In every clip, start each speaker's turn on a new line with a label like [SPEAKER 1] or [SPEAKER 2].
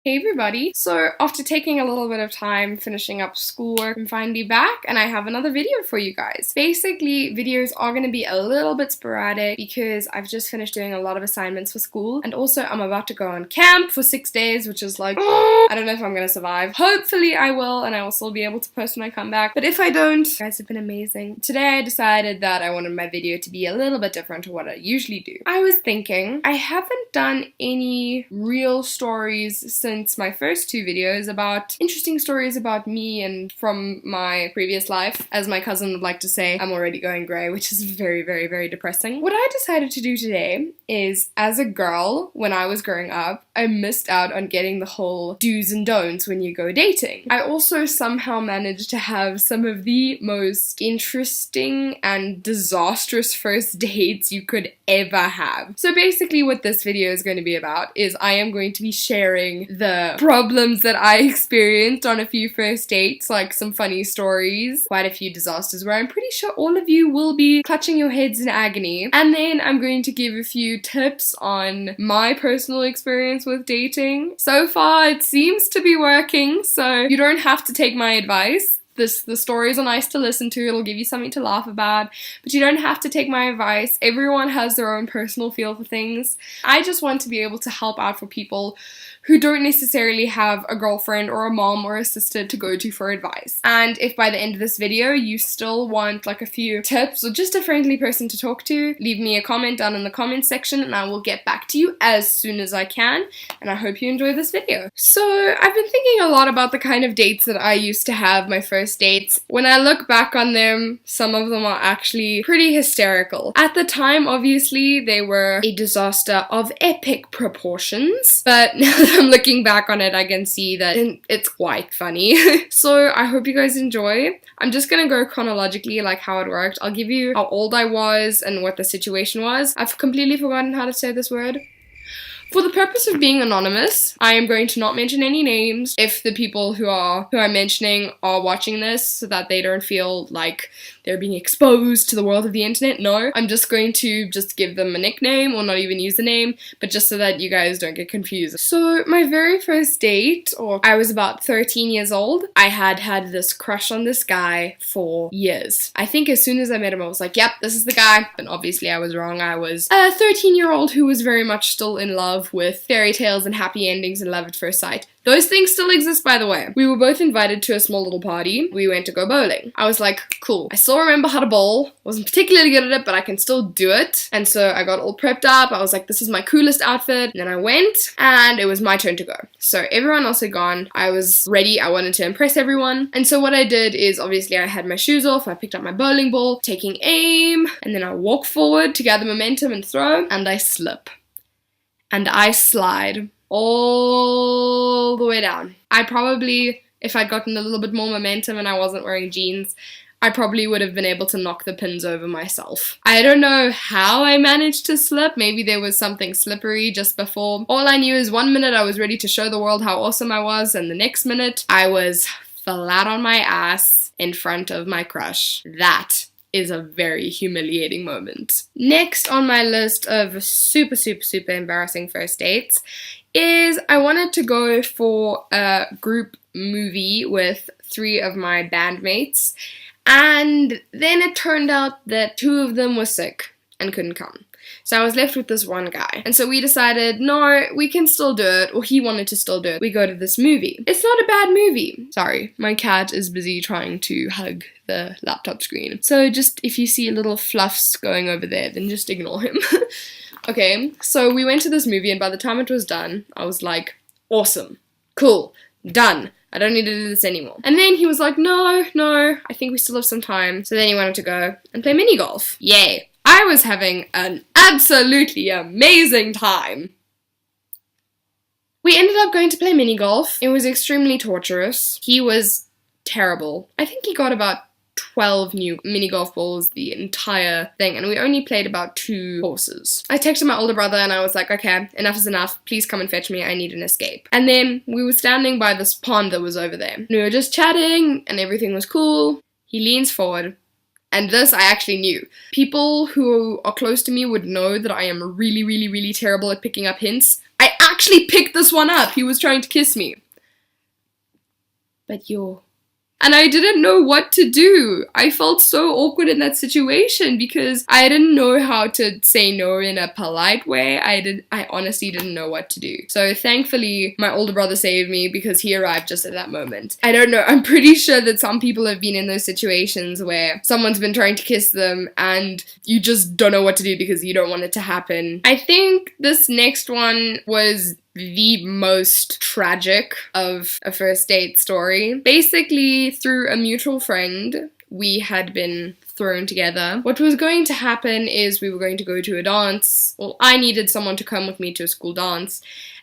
[SPEAKER 1] Hey everybody! So after taking a little bit of time finishing up schoolwork, I'm finally back and I have another video for you guys. Basically, videos are going to be a little bit sporadic because I've just finished doing a lot of assignments for school, and also I'm about to go on camp for 6 days, which is like, I don't know if I'm going to survive. Hopefully I will, and I will still be able to post when I come back, but if I don't, you guys have been amazing. Today I decided that I wanted my video to be a little bit different to what I usually do. I was thinking, I haven't done any real stories since my first two videos about interesting stories about me and from my previous life. As my cousin would like to say, I'm already going grey, which is very, very, very depressing. What I decided to do today is, as a girl, when I was growing up, I missed out on getting the whole do's and don'ts when you go dating. I also somehow managed to have some of the most interesting and disastrous first dates you could ever have. So basically what this video is going to be about is I am going to be sharing the problems that I experienced on a few first dates, like some funny stories, quite a few disasters where I'm pretty sure all of you will be clutching your heads in agony. And then I'm going to give a few tips on my personal experience with dating. So far it seems to be working, so you don't have to take my advice. The stories are nice to listen to, it'll give you something to laugh about, but you don't have to take my advice. Everyone has their own personal feel for things. I just want to be able to help out for people who don't necessarily have a girlfriend or a mom or a sister to go to for advice. And if by the end of this video you still want like a few tips or just a friendly person to talk to, leave me a comment down in the comments section and I will get back to you as soon as I can, and I hope you enjoy this video. So I've been thinking a lot about the kind of dates that I used to have, my first dates. When I look back on them, some of them are actually pretty hysterical. At the time, obviously, they were a disaster of epic proportions, but now that I'm looking back on it, I can see that it's quite funny. So I hope you guys enjoy. I'm just gonna go chronologically, like how it worked. I'll give you how old I was and what the situation was. I've completely forgotten how to say this word. For the purpose of being anonymous, I am going to not mention any names if the people who I'm mentioning are watching this, so that they don't feel like they're being exposed to the world of the internet. No, I'm just going to just give them a nickname or not even use the name, but just so that you guys don't get confused. So my very first date, or I was about 13 years old, I had this crush on this guy for years. I think as soon as I met him, I was like, yep, this is the guy. But obviously I was wrong. I was a 13-year-old who was very much still in love with fairy tales and happy endings and love at first sight. Those things still exist, by the way. We were both invited to a small little party. We went to go bowling. I was like, cool. I still remember how to bowl. Wasn't particularly good at it, but I can still do it. And so I got all prepped up. I was like, this is my coolest outfit. And then I went, and it was my turn to go. So everyone else had gone. I was ready. I wanted to impress everyone. And so what I did is, obviously I had my shoes off. I picked up my bowling ball, taking aim, and then I walk forward to gather momentum and throw, and I slip. And I slide all the way down. I probably, if I'd gotten a little bit more momentum and I wasn't wearing jeans, I probably would have been able to knock the pins over myself. I don't know how I managed to slip. Maybe there was something slippery just before. All I knew is 1 minute I was ready to show the world how awesome I was, and the next minute I was flat on my ass in front of my crush. That is a very humiliating moment. Next on my list of super, super, super embarrassing first dates is I wanted to go for a group movie with 3 of my bandmates, and then it turned out that 2 of them were sick and couldn't come. So I was left with this one guy. And so we decided, no, we can still do it, or he wanted to still do it. We go to this movie. It's not a bad movie. Sorry, my cat is busy trying to hug the laptop screen. So just if you see little fluffs going over there, then just ignore him. Okay, so we went to this movie, and by the time it was done, I was like, awesome, cool, done. I don't need to do this anymore. And then he was like, no, I think we still have some time. So then he wanted to go and play mini golf. Yay. I was having an absolutely amazing time. We ended up going to play mini golf. It was extremely torturous. He was terrible. I think he got about 12 new mini golf balls the entire thing, and we only played about 2 courses. I texted my older brother and I was like, okay, enough is enough. Please come and fetch me. I need an escape. And then we were standing by this pond that was over there. And we were just chatting and everything was cool. He leans forward. And this I actually knew. People who are close to me would know that I am really, really, really terrible at picking up hints. I actually picked this one up. He was trying to kiss me. But and I didn't know what to do. I felt so awkward in that situation because I didn't know how to say no in a polite way. I honestly didn't know what to do. So thankfully, my older brother saved me because he arrived just at that moment. I don't know. I'm pretty sure that some people have been in those situations where someone's been trying to kiss them and you just don't know what to do because you don't want it to happen. I think this next one was the most tragic of a first date story. Basically, through a mutual friend, we had been thrown together. What was going to happen is we were going to go to a dance. Well, I needed someone to come with me to a school dance.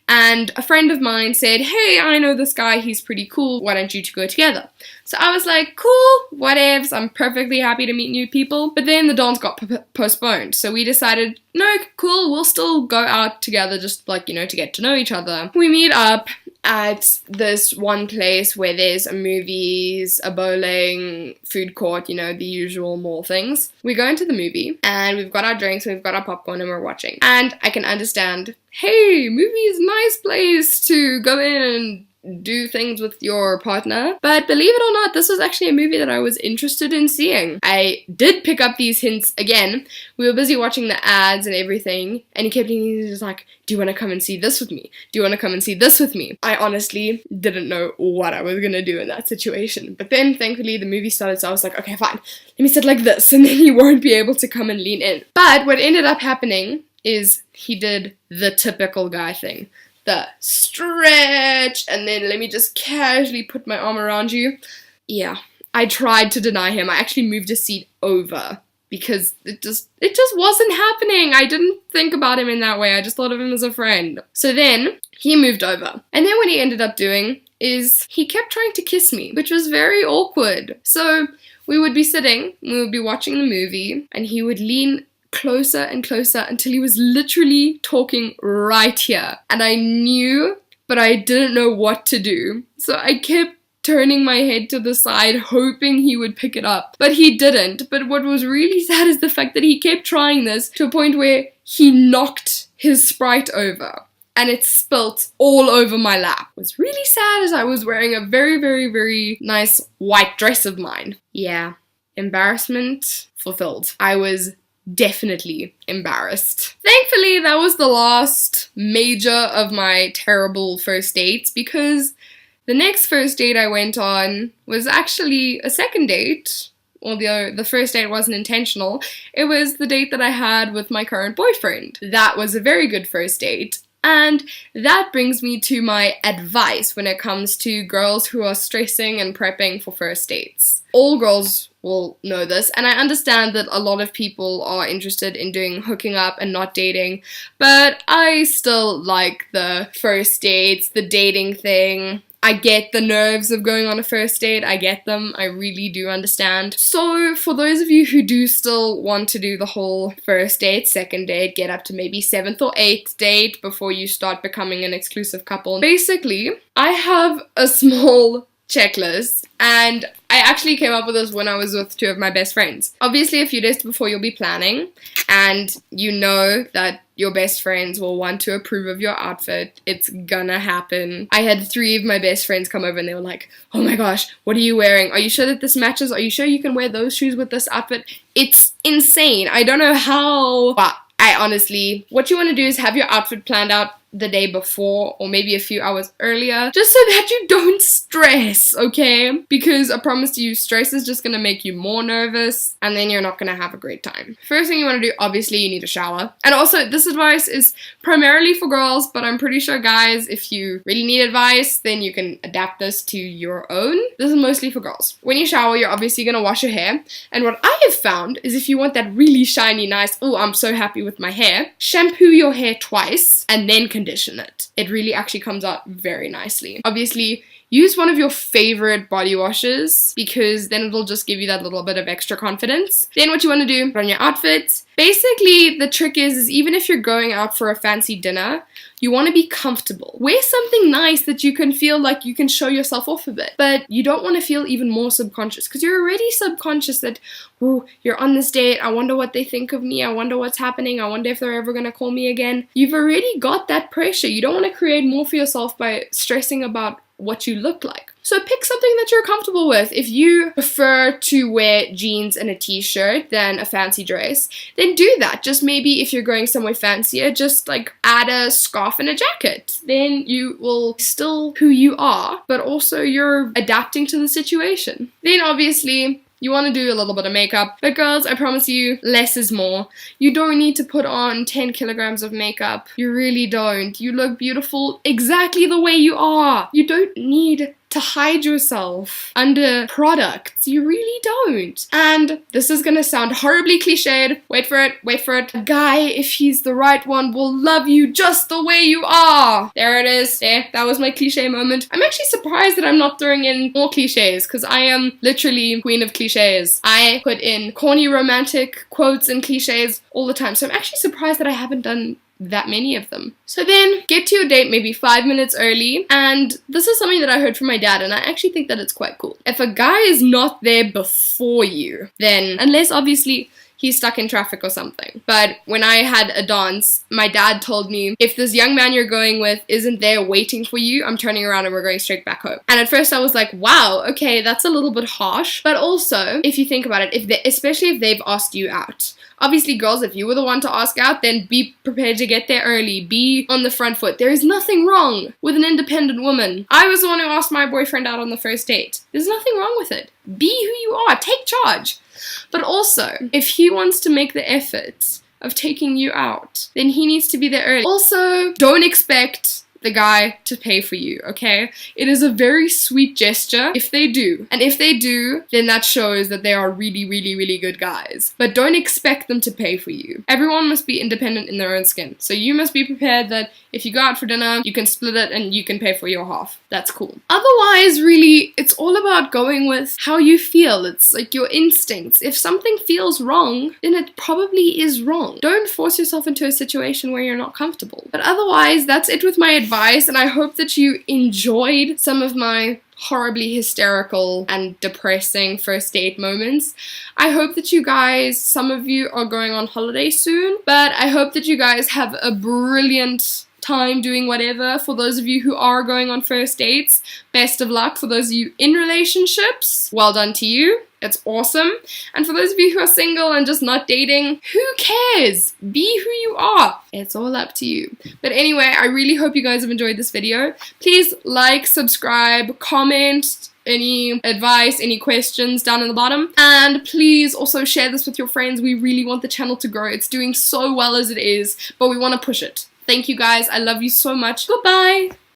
[SPEAKER 1] And a friend of mine said, hey, I know this guy, he's pretty cool, why don't you two go together? So I was like, cool, whatevs, I'm perfectly happy to meet new people. But then the dance got postponed, so we decided, no, cool, we'll still go out together, just like, to get to know each other. We meet up at this one place where there's movies, a bowling, food court, the usual mall things. We go into the movie, and we've got our drinks, we've got our popcorn, and we're watching. And I can understand, hey, movie is a nice place to go in and do things with your partner. But believe it or not, this was actually a movie that I was interested in seeing. I did pick up these hints again. We were busy watching the ads and everything, and he was like, do you want to come and see this with me? Do you want to come and see this with me? I honestly didn't know what I was gonna do in that situation. But then, thankfully, the movie started, so I was like, okay, fine. Let me sit like this, and then he won't be able to come and lean in. But what ended up happening is he did the typical guy thing. The stretch, and then let me just casually put my arm around you. Yeah, I tried to deny him. I actually moved a seat over because it just wasn't happening. I didn't think about him in that way. I just thought of him as a friend. So then he moved over. And then what he ended up doing is he kept trying to kiss me, which was very awkward. So we would be sitting, we would be watching the movie, and he would lean closer and closer until he was literally talking right here. And I knew, but I didn't know what to do. So I kept turning my head to the side, hoping he would pick it up. But he didn't. But what was really sad is the fact that he kept trying this to a point where he knocked his Sprite over. And it spilt all over my lap. It was really sad as I was wearing a very, very, very nice white dress of mine. Yeah, embarrassment fulfilled. I was definitely embarrassed. Thankfully, that was the last major of my terrible first dates because the next first date I went on was actually a second date. Although the first date wasn't intentional, it was the date that I had with my current boyfriend. That was a very good first date. And that brings me to my advice when it comes to girls who are stressing and prepping for first dates. All girls will know this, and I understand that a lot of people are interested in doing hooking up and not dating, but I still like the first dates, the dating thing. I get the nerves of going on a first date. I get them. I really do understand. So for those of you who do still want to do the whole first date, second date, get up to maybe 7th or 8th date before you start becoming an exclusive couple. Basically, I have a small checklist, and I actually came up with this when I was with two of my best friends. Obviously, a few days before you'll be planning, and you know that your best friends will want to approve of your outfit. It's gonna happen. I had 3 of my best friends come over and they were like, oh my gosh, what are you wearing? Are you sure that this matches? Are you sure you can wear those shoes with this outfit? It's insane. I don't know how. But I honestly, what you want to do is have your outfit planned out the day before or maybe a few hours earlier, just so that you don't stress, okay? Because I promise you, stress is just gonna make you more nervous and then you're not gonna have a great time. First thing you want to do, obviously, you need a shower. And also, this advice is primarily for girls, but I'm pretty sure guys, if you really need advice, then you can adapt this to your own. This is mostly for girls. When you shower, you're obviously gonna wash your hair. And what I have found is if you want that really shiny, nice, oh, I'm so happy with my hair, shampoo your hair twice and then condition it. It really actually comes out very nicely. Obviously, use one of your favorite body washes because then it'll just give you that little bit of extra confidence. Then what you want to do, put on your outfit, Basically, the trick is even if you're going out for a fancy dinner, you want to be comfortable. Wear something nice that you can feel like you can show yourself off a bit, but you don't want to feel even more subconscious because you're already subconscious that, ooh, you're on this date, I wonder what they think of me, I wonder what's happening, I wonder if they're ever going to call me again. You've already got that pressure. You don't want to create more for yourself by stressing about what you look like. So pick something that you're comfortable with. If you prefer to wear jeans and a t-shirt than a fancy dress, then do that. Just maybe if you're going somewhere fancier, just like add a scarf and a jacket. Then you will still who you are, but also you're adapting to the situation. Then obviously, you want to do a little bit of makeup, but girls, I promise you, less is more. You don't need to put on 10 kilograms of makeup. You really don't. You look beautiful exactly the way you are. You don't need to hide yourself under products. You really don't. And this is gonna sound horribly cliched. Wait for it, wait for it. A guy, if he's the right one, will love you just the way you are. There it is. There, that was my cliche moment. I'm actually surprised that I'm not throwing in more cliches because I am literally queen of cliches. I put in corny romantic quotes and cliches all the time. So I'm actually surprised that I haven't done that many of them. So then get to your date maybe 5 minutes early, and this is something that I heard from my dad and I actually think that it's quite cool. If a guy is not there before you, then unless obviously he's stuck in traffic or something. But when I had a dance, my dad told me, if this young man you're going with isn't there waiting for you, I'm turning around and we're going straight back home. And at first I was like, wow, okay, that's a little bit harsh. But also, if you think about it, especially if they've asked you out. Obviously, girls, if you were the one to ask out, then be prepared to get there early. Be on the front foot. There is nothing wrong with an independent woman. I was the one who asked my boyfriend out on the first date. There's nothing wrong with it. Be who you are. Take charge. But also, if he wants to make the effort of taking you out, then he needs to be there early. Also, don't expect the guy to pay for you, okay? It is a very sweet gesture if they do. And if they do, then that shows that they are really, really, really good guys. But don't expect them to pay for you. Everyone must be independent in their own skin. So you must be prepared that if you go out for dinner, you can split it and you can pay for your half. That's cool. Otherwise, really, it's all about going with how you feel. It's like your instincts. If something feels wrong, then it probably is wrong. Don't force yourself into a situation where you're not comfortable. But otherwise, that's it with my advice, and I hope that you enjoyed some of my horribly hysterical and depressing first date moments. I hope that you guys, some of you are going on holiday soon, but I hope that you guys have a brilliant time doing whatever. For those of you who are going on first dates, best of luck. For those of you in relationships, well done to you. It's awesome. And for those of you who are single and just not dating, who cares? Be who you are. It's all up to you. But anyway, I really hope you guys have enjoyed this video. Please like, subscribe, comment any advice, any questions down in the bottom. And please also share this with your friends. We really want the channel to grow. It's doing so well as it is, but we want to push it. Thank you guys. I love you so much. Goodbye.